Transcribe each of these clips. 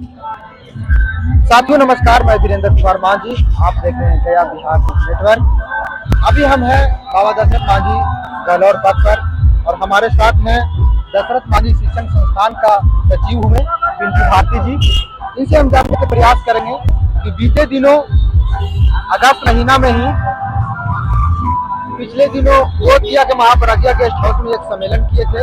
साथियों नमस्कार, मैं वीरेंद्र कुमार मांझी। आप देख रहे हैं गया बिहार नेटवर्क। अभी हम हैं बाबा दशरथ मांझी गहलोर पथ पर और हमारे साथ हैं दशरथ मांझी शिक्षण संस्थान का सचिव हुए पिंटू भारती जी। इनसे हम जानने का प्रयास करेंगे कि बीते दिनों अगस्त महीना में ही पिछले दिनों गोतिया के महाप्रज्ञा गेस्ट हाउस में एक सम्मेलन किए थे।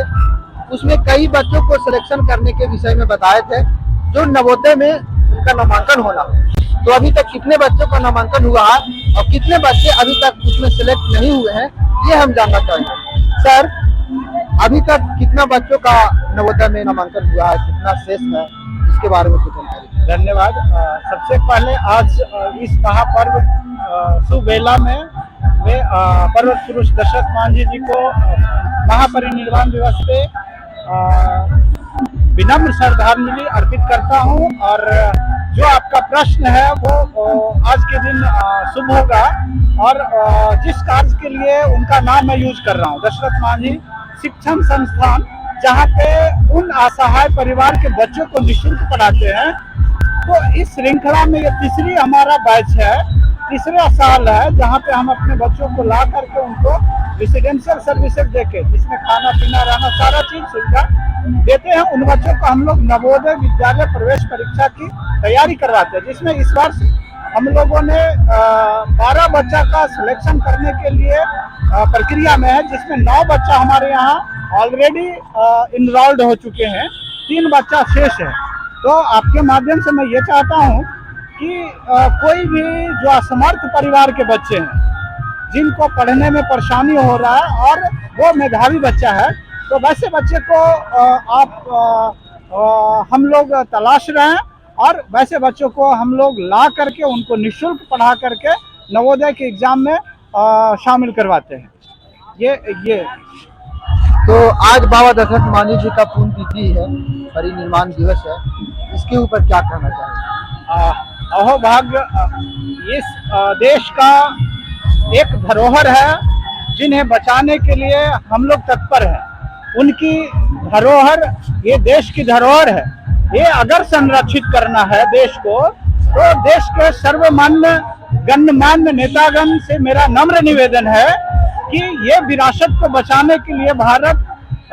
उसमें कई बच्चों को सिलेक्शन करने के विषय में बताए थे जो नवोदय में उनका नामांकन होना। तो अभी तक कितने बच्चों का नामांकन हुआ है और कितने बच्चे अभी तक उसमें सिलेक्ट नहीं हुए हैं, ये हम जानना चाहेंगे। सर, अभी तक कितना बच्चों का नवोदय में नामांकन हुआ है, कितना शेष है, इसके बारे में कुछ जानकारी। धन्यवाद। सबसे पहले आज इस महापर्व सुबेला में वे पर्वत पुरुष दशरथ मांझी जी को महापरिनिर्वाण दिवस पे विनम्र श्रद्धांजलि अर्पित करता हूं। और जो आपका प्रश्न है वो आज के दिन शुभ होगा और जिस कार्य के लिए उनका नाम मैं यूज कर रहा हूं, दशरथ मांझी शिक्षण संस्थान, जहां पे उन असहाय परिवार के बच्चों को निःशुल्क पढ़ाते हैं। तो इस श्रृंखला में ये तीसरी हमारा बैच है, तीसरा साल है जहां पे हम अपने बच्चों को ला करके उनको रेसिडेंशियल सर्विसेज देके, जिसमें खाना पीना रहना सारा चीज सुविधा देते हैं। उन बच्चों को हम लोग नवोदय विद्यालय प्रवेश परीक्षा की तैयारी करवाते हैं, जिसमें इस वर्ष हम लोगों ने 12 बच्चा का सिलेक्शन करने के लिए प्रक्रिया में है, जिसमें 9 बच्चा हमारे यहाँ ऑलरेडी इनरोल्ड हो चुके हैं, 3 बच्चा शेष है। तो आपके माध्यम से मैं ये चाहता हूँ कि कोई भी जो असमर्थ परिवार के बच्चे हैं, जिनको पढ़ने में परेशानी हो रहा है और वो मेधावी बच्चा है, तो वैसे बच्चे को हम लोग तलाश रहे हैं और वैसे बच्चों को हम लोग ला करके उनको निःशुल्क पढ़ा करके नवोदय के एग्जाम में शामिल करवाते हैं। ये तो आज बाबा दशरथ मांझी जी का पुण्यतिथि है, परिनिर्वाण दिवस है, इसके ऊपर क्या कहना चाहेंगे? अहोभाग्य इस देश का एक धरोहर है जिन्हें बचाने के लिए हम लोग तत्पर हैं। उनकी धरोहर ये देश की धरोहर है। ये अगर संरक्षित करना है देश को, तो देश के सर्वमान्य गण्यमान्य नेतागण से मेरा नम्र निवेदन है कि ये विरासत को बचाने के लिए भारत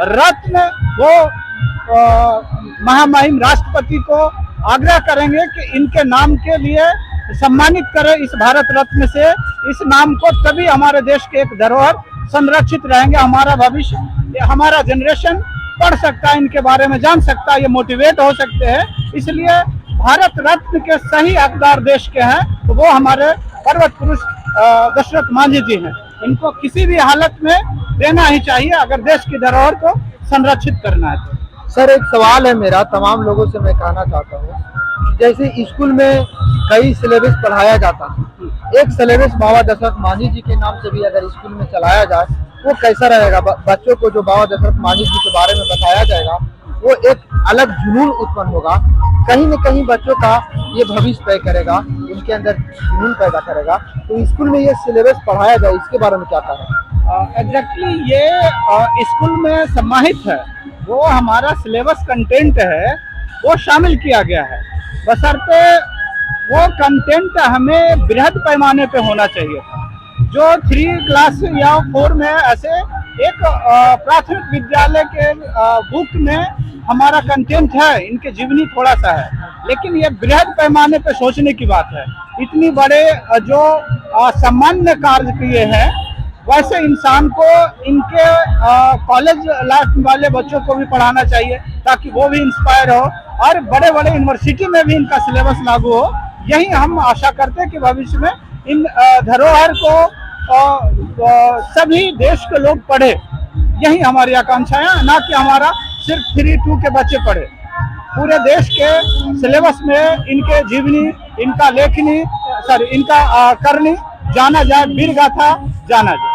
रत्न वो महामहिम राष्ट्रपति को आग्रह करेंगे कि इनके नाम के लिए सम्मानित करें इस भारत रत्न से इस नाम को। तभी हमारे देश के एक धरोहर संरक्षित रहेंगे, हमारा भविष्य, हमारा जनरेशन पढ़ सकता है, इनके बारे में जान सकता है, ये मोटिवेट हो सकते हैं। इसलिए भारत रत्न के सही हकदार देश के हैं तो वो हमारे पर्वत पुरुष दशरथ मांझी जी हैं। इनको किसी भी हालत में देना ही चाहिए अगर देश की धरोहर को संरक्षित करना है तो। सर, एक सवाल है मेरा, तमाम लोगों से मैं कहना चाहता हूँ, जैसे स्कूल में कई सिलेबस पढ़ाया जाता है, एक सिलेबस बाबा दशरथ मांझी जी के नाम से भी अगर स्कूल में चलाया जाए वो कैसा रहेगा? बच्चों को जो बाबा दशरथ मांझी जी के बारे में बताया जाएगा वो एक अलग जुनून उत्पन्न होगा, कहीं न कहीं बच्चों का ये भविष्य तय करेगा, उनके अंदर जुनून पैदा करेगा। तो स्कूल में ये सिलेबस पढ़ाया जाए, इसके बारे में क्या कहें? एग्जैक्टली ये स्कूल में समाहित है, वो हमारा सिलेबस कंटेंट है, वो शामिल किया गया है। बशर्ते वो कंटेंट हमें बृहद पैमाने पे होना चाहिए था। जो 3 क्लास या 4 में ऐसे एक प्राथमिक विद्यालय के बुक में हमारा कंटेंट है, इनके जीवनी थोड़ा सा है, लेकिन ये बृहद पैमाने पे सोचने की बात है। इतनी बड़े जो सामान्य कार्य किए हैं, वैसे इंसान को इनके कॉलेज लाइफ वाले बच्चों को भी पढ़ाना चाहिए ताकि वो भी इंस्पायर हो और बड़े बड़े यूनिवर्सिटी में भी इनका सिलेबस लागू हो। यही हम आशा करते हैं कि भविष्य में इन धरोहर को सभी देश के लोग पढ़े। यही हमारी आकांक्षा है, ना कि हमारा सिर्फ 3-2 के बच्चे पढ़े। पूरे देश के सिलेबस में इनके जीवनी, इनका लेखनी, इनका करनी जाना जाए, वीर गाथा जाना जाए।